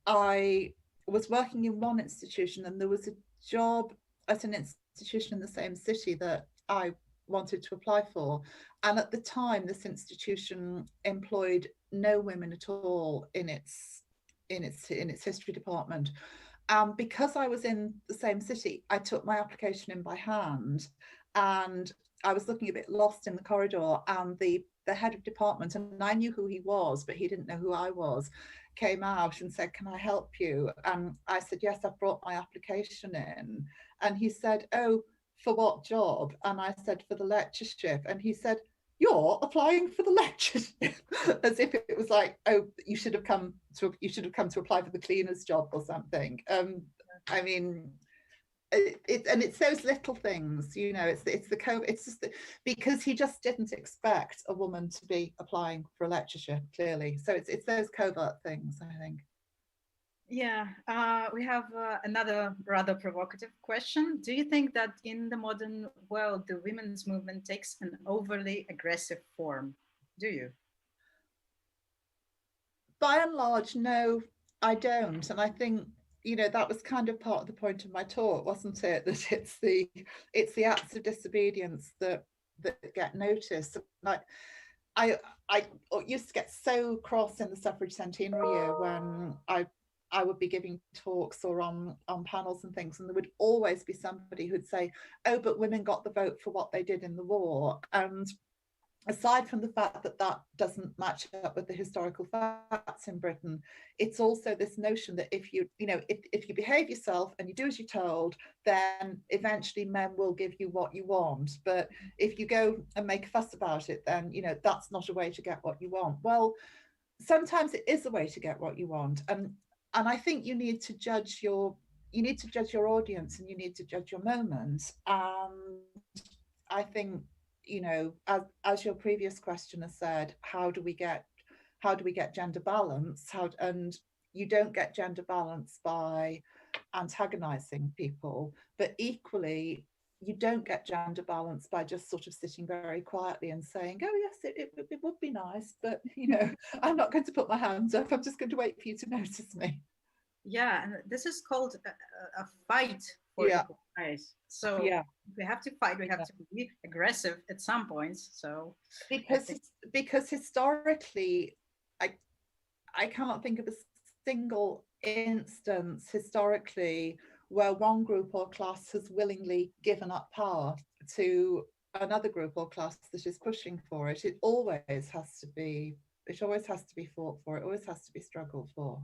I was working in one institution, and there was a job at an institution in the same city that I wanted to apply for. And at the time, this institution employed no women at all in its history department. Because I was in the same city, I took my application in by hand, and I was looking a bit lost in the corridor, and the head of department, and I knew who he was, but he didn't know who I was, came out and said, can I help you? And I said, yes, I've brought my application in. And he said, oh, for what job? And I said, for the lectureship. And he said, you're applying for the lectureship? As if it was like, oh, you should have come to apply for the cleaner's job or something. I mean, it's those little things, you know, it's just because he just didn't expect a woman to be applying for a lectureship, clearly. So it's those covert things, I think. Yeah, we have another rather provocative question. Do you think that in the modern world, the women's movement takes an overly aggressive form? Do you? By and large, no, I don't. And I think, you know, that was kind of part of the point of my talk, wasn't it? That it's the acts of disobedience that get noticed. Like I used to get so cross in the suffrage centenary year when I would be giving talks or on panels and things, and there would always be somebody who'd say, oh, but women got the vote for what they did in the war. And aside from the fact that that doesn't match up with the historical facts in Britain, it's also this notion that if you behave yourself and you do as you're told, then eventually men will give you what you want. But if you go and make a fuss about it, then, you know, that's not a way to get what you want. Well, sometimes it is a way to get what you want. And I think you need to judge your audience, and you need to judge your moment. And I think, you know, as your previous questioner said, how do we get gender balance? And you don't get gender balance by antagonizing people, but equally you don't get gender balance by just sort of sitting very quietly and saying, oh yes, it would be nice, but, you know, I'm not going to put my hands up, I'm just going to wait for you to notice me. Yeah, and this is called a fight for equal rights. So we have to fight, we have to be aggressive at some points. So because historically, I cannot think of a single instance historically where one group or class has willingly given up power to another group or class that is pushing for it. It always has to be fought for. It always has to be struggled for.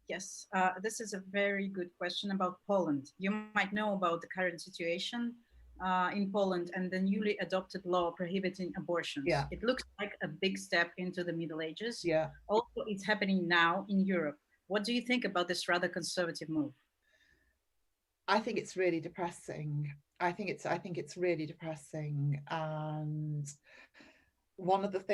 Yes, this is a very good question about Poland. You might know about the current situation in Poland and the newly adopted law prohibiting abortions. Yeah. It looks like a big step into the Middle Ages. Yeah. Also, it's happening now in Europe. What do you think about this rather conservative move? I think it's really depressing. I think it's really depressing, and one of the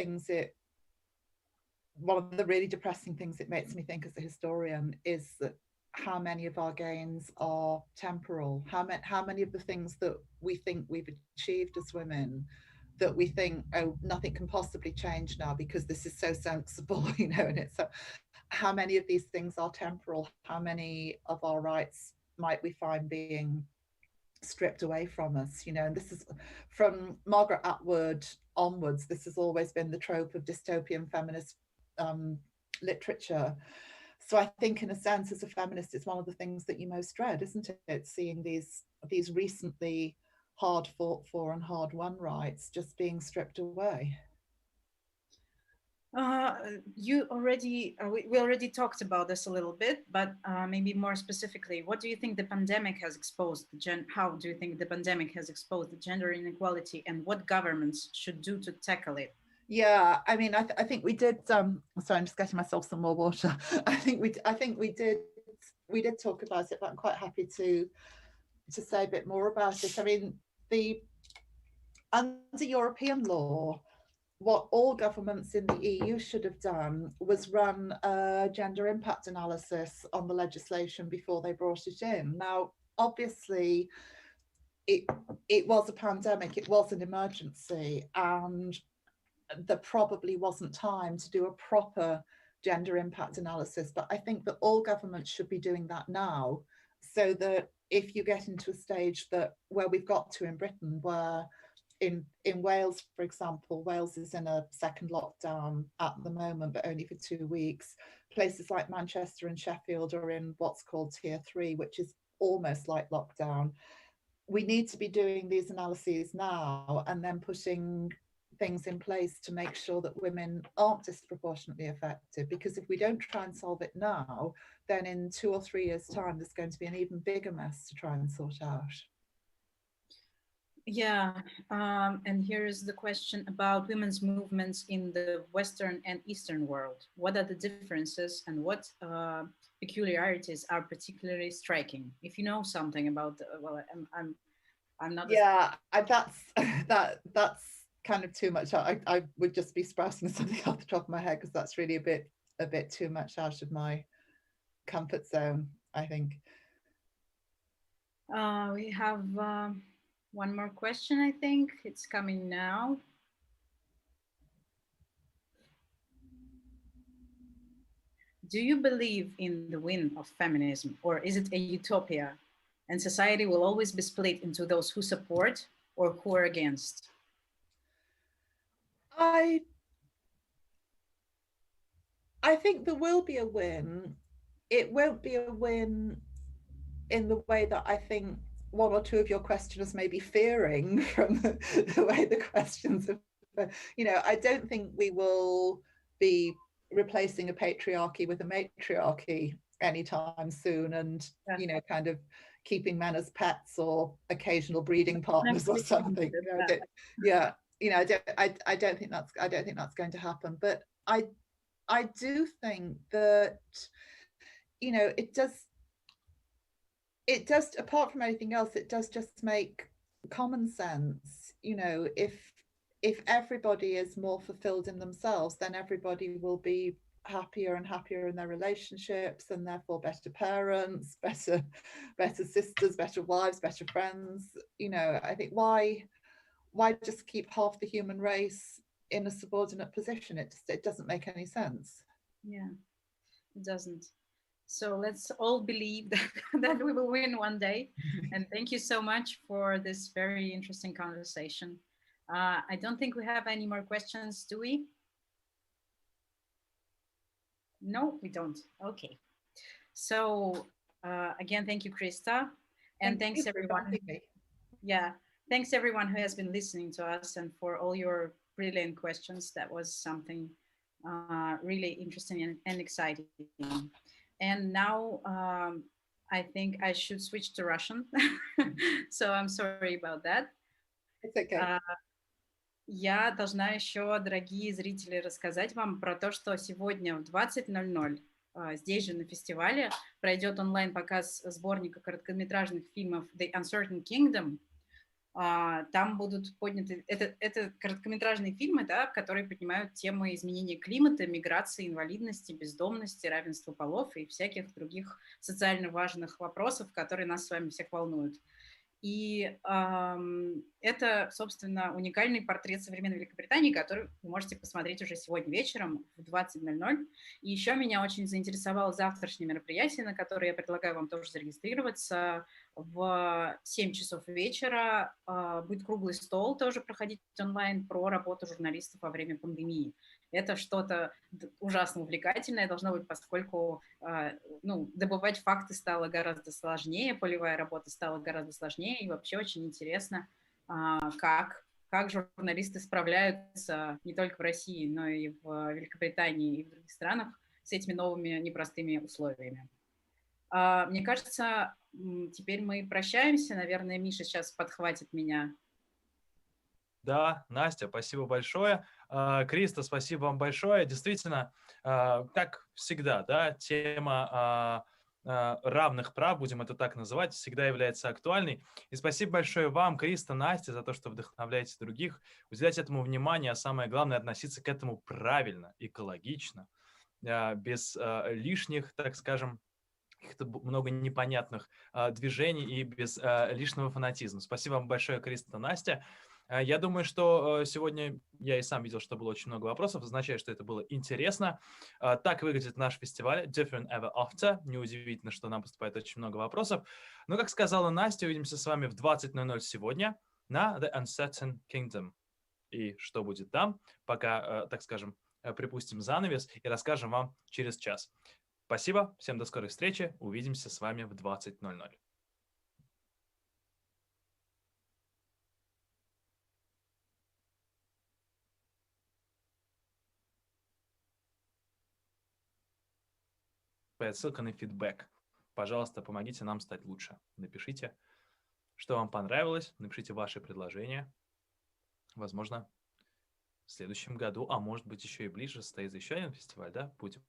really depressing things it makes me think as a historian is that how many of our gains are temporal, how many of the things that we think we've achieved as women, that we think, oh, nothing can possibly change now because this is so sensible, you know, and it's so, how many of these things are temporal, how many of our rights might we find being stripped away from us, you know. And this is from Margaret Atwood onwards, this has always been the trope of dystopian feminist literature. So I think in a sense, as a feminist, it's one of the things that you most dread, isn't it? Seeing these recently hard fought for and hard won rights just being stripped away. We already talked about this a little bit, but maybe more specifically, what do you think the pandemic has exposed? How do you think the pandemic has exposed the gender inequality, and what governments should do to tackle it? Yeah, I mean, I think we did. Sorry, I'm just getting myself some more water. I think we did talk about it, but I'm quite happy to say a bit more about it. I mean, under European law, what all governments in the EU should have done was run a gender impact analysis on the legislation before they brought it in. Now, obviously, it was a pandemic, it was an emergency, and there probably wasn't time to do a proper gender impact analysis. But I think that all governments should be doing that now, so that if you get into a stage where we've got to in Britain, where in Wales, for example, Wales is in a second lockdown at the moment, but only for 2 weeks. Places like Manchester and Sheffield are in what's called Tier 3, which is almost like lockdown. We need to be doing these analyses now and then putting things in place to make sure that women aren't disproportionately affected, because if we don't try and solve it now, then in 2 or 3 years' time, there's going to be an even bigger mess to try and sort out. Yeah, and here is the question about women's movements in the Western and Eastern world. What are the differences and what peculiarities are particularly striking? If you know something about, well, I'm not. Yeah, that's kind of too much. I would just be sprouting something off the top of my head, because that's really a bit too much out of my comfort zone, I think. We have one more question, I think. It's coming now. Do you believe in the win of feminism, or is it a utopia and society will always be split into those who support or who are against? I think there will be a win. It won't be a win in the way that I think one or two of your questioners may be fearing from the way the questions have, you know, I don't think we will be replacing a patriarchy with a matriarchy anytime soon, and, you know, kind of keeping men as pets or occasional breeding partners or something. You know, yeah, you know, I don't think that's going to happen. But I do think that, you know, it does, apart from anything else, it does just make common sense. You know, if everybody is more fulfilled in themselves, then everybody will be happier and happier in their relationships, and therefore better parents, better sisters, better wives, better friends. You know, I think why just keep half the human race in a subordinate position? It doesn't make any sense. Yeah, it doesn't. So let's all believe that we will win one day. And thank you so much for this very interesting conversation. I don't think we have any more questions, do we? No, we don't. Okay. So again, thank you, Krista. And thanks everyone. Yeah, thanks everyone who has been listening to us and for all your brilliant questions. That was something really interesting and exciting. And now I think I should switch to Russian. So I'm sorry about that. It's okay. Я должна еще, дорогие зрители, рассказать вам про то, что сегодня в 20:00 здесь же на фестивале пройдет онлайн-показ сборника короткометражных фильмов The Uncertain Kingdom. Там будут подняты... Это короткометражные фильмы, да, которые поднимают темы изменения климата, миграции, инвалидности, бездомности, равенства полов и всяких других социально важных вопросов, которые нас с вами всех волнуют. И это, собственно, уникальный портрет современной Великобритании, который вы можете посмотреть уже сегодня вечером в 20:00. И еще меня очень заинтересовало завтрашнее мероприятие, на которое я предлагаю вам тоже зарегистрироваться. В 7 часов вечера будет круглый стол, тоже проходить онлайн, про работу журналистов во время пандемии. Это что-то ужасно увлекательное должно быть, поскольку добывать факты стало гораздо сложнее, полевая работа стала гораздо сложнее, и вообще очень интересно, как журналисты справляются не только в России, но и в Великобритании и в других странах с этими новыми непростыми условиями. Мне кажется, теперь мы прощаемся. Наверное, Миша сейчас подхватит меня. Да, Настя, спасибо большое. Криста, спасибо вам большое. Действительно, как всегда, да, тема равных прав, будем это так называть, всегда является актуальной. И спасибо большое вам, Криста, Настя, за то, что вдохновляете других, уделять этому внимание, а самое главное, относиться к этому правильно, экологично, без лишних, так скажем, каких-то много непонятных движений и без лишнего фанатизма. Спасибо вам большое, Криста, Настя. Я думаю, что сегодня я и сам видел, что было очень много вопросов, означает, что это было интересно. Так выглядит наш фестиваль Different Ever After. Неудивительно, что нам поступает очень много вопросов. Но, как сказала Настя, увидимся с вами в 20:00 сегодня на The Uncertain Kingdom. И что будет там, пока, так скажем, припустим занавес и расскажем вам через час. Спасибо, всем до скорой встречи, увидимся с вами в 20:00. Ссылка на фидбэк. Пожалуйста, помогите нам стать лучше. Напишите, что вам понравилось, напишите ваши предложения. Возможно, в следующем году, а может быть еще и ближе, состоится еще один фестиваль, да? Будем